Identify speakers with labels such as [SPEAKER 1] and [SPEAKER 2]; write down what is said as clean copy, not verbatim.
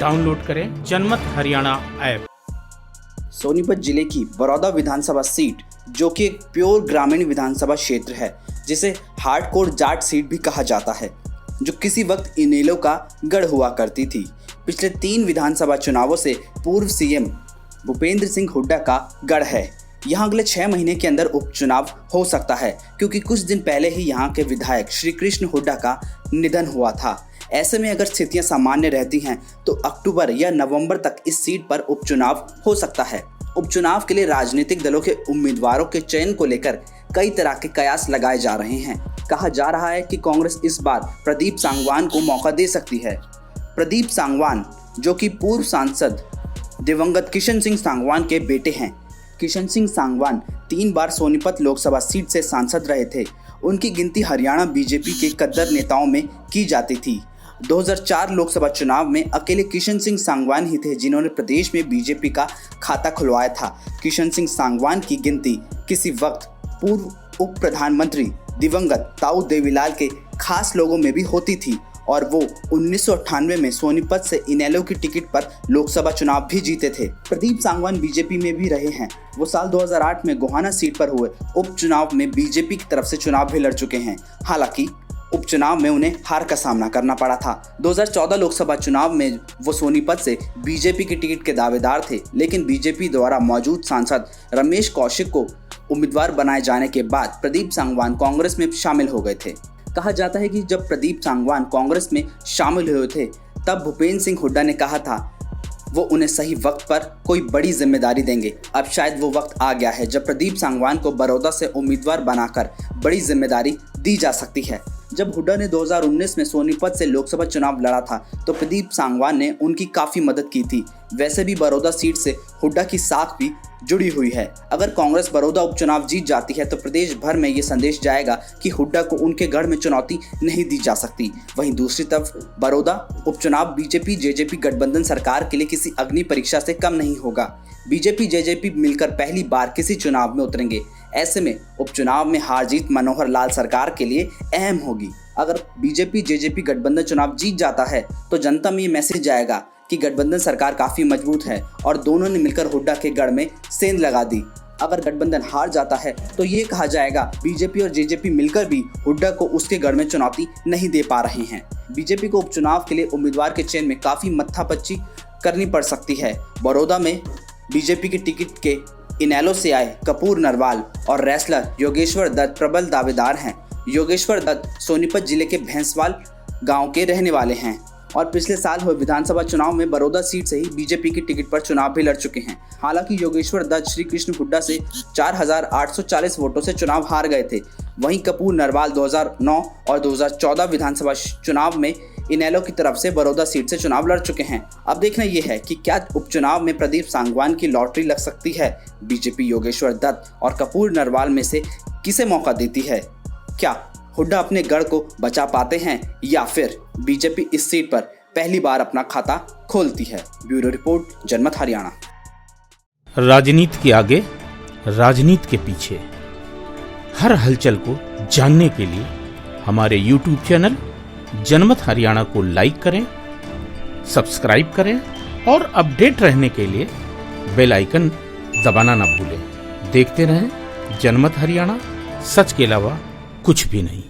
[SPEAKER 1] Download करें जनमत Haryana app.
[SPEAKER 2] Sonipat जिले की बरौदा विधानसभा सीट जो कि एक प्योर ग्रामीण विधानसभा क्षेत्र है, जिसे हार्डकोर जाट सीट भी कहा जाता है, जो किसी वक्त इनेलो का गढ़ हुआ करती थी। पिछले 3 विधानसभा चुनावों से पूर्व सीएम भूपेंद्र सिंह हुड्डा का गढ़ है। यहाँ अगले 6 महीने के अंदर उपचुनाव हो सकता है, क्योंकि कुछ दिन पहले ही यहाँ के विधायक श्री कृष्ण हुड्डा का निधन हुआ था। ऐसे में अगर स्थितियां सामान्य रहती हैं तो अक्टूबर या नवंबर तक इस सीट पर उपचुनाव हो सकता है। उपचुनाव के लिए राजनीतिक दलों के उम्मीदवारों के चयन को लेकर कई तरह के कयास लगाए जा रहे हैं। कहा जा रहा है कि कांग्रेस इस बार प्रदीप सांगवान को मौका दे सकती है। प्रदीप सांगवान, जो कि पूर्व सांसद दिवंगत किशन सिंह सांगवान के बेटे हैं। किशन सिंह सांगवान 3 बार सोनीपत लोकसभा सीट से सांसद रहे थे। उनकी गिनती हरियाणा बीजेपी के कद्दार नेताओं में की जाती थी। 2004 लोकसभा चुनाव में अकेले किशन सिंह सांगवान ही थे जिन्होंने प्रदेश में बीजेपी का खाता खुलवाया था। किशन सिंह सांगवान की गिनती किसी वक्त पूर्व उप प्रधानमंत्री दिवंगत ताऊ देवीलाल के खास लोगों में भी होती थी, और वो 1998 में सोनीपत से इनेलो की टिकट पर लोकसभा चुनाव भी जीते थे। प्रदीप सांगवान बीजेपी में भी रहे हैं। वो साल 2008 में गोहाना सीट पर हुए उपचुनाव में बीजेपी की तरफ से चुनाव भी लड़ चुके हैं। हालांकि उपचुनाव में उन्हें हार का सामना करना पड़ा था। 2014 लोकसभा चुनाव में वो सोनीपत से बीजेपी की टिकट के दावेदार थे, लेकिन बीजेपी द्वारा मौजूद सांसद रमेश कौशिक को उम्मीदवार बनाए जाने के बाद प्रदीप सांगवान कांग्रेस में शामिल हो गए थे। कहा जाता है कि जब प्रदीप सांगवान कांग्रेस में शामिल हुए थे, तब भूपेंद्र सिंह हुड्डा ने कहा था वो उन्हें सही वक्त पर कोई बड़ी जिम्मेदारी देंगे। अब शायद वो वक्त आ गया है जब प्रदीप सांगवान को बड़ौदा से उम्मीदवार बनाकर बड़ी जिम्मेदारी दी जा सकती है। जब हुड्डा ने 2019 में सोनीपत से लोकसभा चुनाव लड़ा था तो प्रदीप सांगवान ने उनकी काफ़ी मदद की थी। वैसे भी बड़ौदा सीट से हुड्डा की साख भी जुड़ी हुई है। अगर कांग्रेस बड़ौदा उपचुनाव जीत जाती है तो प्रदेश भर में ये संदेश जाएगा कि हुड्डा को उनके गढ़ में चुनौती नहीं दी जा सकती। वहीं दूसरी तरफ बड़ौदा उपचुनाव बीजेपी जेजेपी गठबंधन सरकार के लिए किसी अग्नि परीक्षा से कम नहीं होगा। बीजेपी जेजेपी मिलकर पहली बार किसी चुनाव में उतरेंगे। ऐसे में उपचुनाव में हार जीत मनोहर लाल सरकार के लिए अहम होगी। अगर बीजेपी जेजेपी गठबंधन चुनाव जीत जाता है तो जनता में ये मैसेज जाएगा कि गठबंधन सरकार काफ़ी मजबूत है और दोनों ने मिलकर हुड्डा के गढ़ में सेंध लगा दी। अगर गठबंधन हार जाता है तो ये कहा जाएगा बीजेपी और जेजेपी मिलकर भी हुड्डा को उसके गढ़ में चुनौती नहीं दे पा रहे हैं। बीजेपी को उपचुनाव के लिए उम्मीदवार के चयन में काफ़ी मत्थापच्ची करनी पड़ सकती है। बड़ौदा में बीजेपी की टिकट के इनेलो से आए कपूर नरवाल और रेसलर योगेश्वर दत्त प्रबल दावेदार हैं। योगेश्वर दत्त सोनीपत जिले के भैंसवाल गांव के रहने वाले हैं और पिछले साल हुए विधानसभा चुनाव में बड़ौदा सीट से ही बीजेपी की टिकट पर चुनाव भी लड़ चुके हैं। हालांकि योगेश्वर दत्त श्री कृष्ण हुड्डा से 4840 वोटों से चुनाव हार गए थे। वहीं कपूर नरवाल 2009 और 2014 विधानसभा चुनाव में इनेलो की तरफ से बड़ौदा सीट से चुनाव लड़ चुके हैं। अब देखना यह है कि क्या उपचुनाव में प्रदीप सांगवान की लॉटरी लग सकती है। बीजेपी योगेश्वर दत्त और कपूर नरवाल में से किसे मौका देती है? क्या हुड्डा अपने गढ़ को बचा पाते हैं या फिर बीजेपी इस सीट पर पहली बार अपना खाता खोलती है? ब्यूरो रिपोर्ट, जनमत हरियाणा।
[SPEAKER 1] राजनीति के आगे, राजनीति के पीछे, हर हलचल को जानने के लिए हमारे YouTube चैनल जनमत हरियाणा को लाइक करें, सब्सक्राइब करें और अपडेट रहने के लिए बेल आइकन दबाना ना भूलें। देखते रहें जनमत हरियाणा, सच के अलावा कुछ भी नहीं।